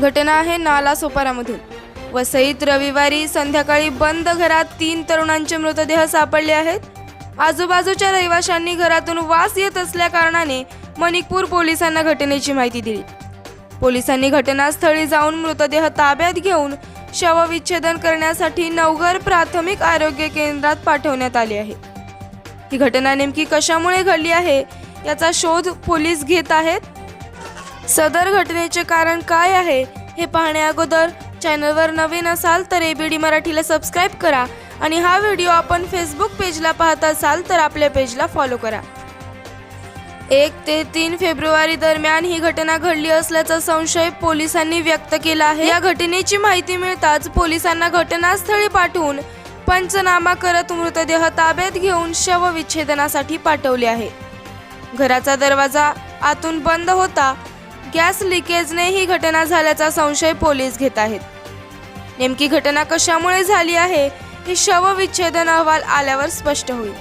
घटना आहे नालासोपारामधून। वसईत रविवारी संध्याकाळी बंद घरात 3 तरुणांचे मृतदेह सापडले आहेत। आजूबाजूच्या रहिवाशांनी घरातून वास येत असल्या कारणाने मणिकपूर पोलिसांना घटनेची माहिती दिली। पोलिसांनी घटनास्थळी जाऊन मृतदेह ताब्यात घेऊन शवविच्छेदन करण्यासाठी नवघर प्राथमिक आरोग्य केंद्रात पाठवण्यात आले आहे। ही घटना नेमकी कशामुळे घडली आहे याचा शोध पोलीस घेत आहेत। सदर घटनेचे कारण काय आहे हे पाहण्या अगोदर चॅनलवर नवीन असाल तर एबीडी मराठीला सबस्क्राइब करा आणि हा व्हिडिओ आपण फेसबुक पेजला पाहत असाल तर आपल्या पेजला फॉलो करा। 1 ते 3 फेब्रुवारी दरम्यान ही घटना घडली असल्याचा संशय पोलिसांनी व्यक्त केला आहे। या घटनेची माहिती मिळताच पोलिसांना घटनास्थळी पाठवून पंचनामा करत मृतदेह ताब्यात घेऊन शवविच्छेदनासाठी पाठवले आहे। घराचा दरवाजा आतून बंद होता। गॅस लिकेजने ही घटना झाल्याचा संशय पोलीस घेत आहेत। नेमकी घटना कशामुळे झाली आहे हे शवविच्छेदन अहवाल आल्यावर स्पष्ट होईल।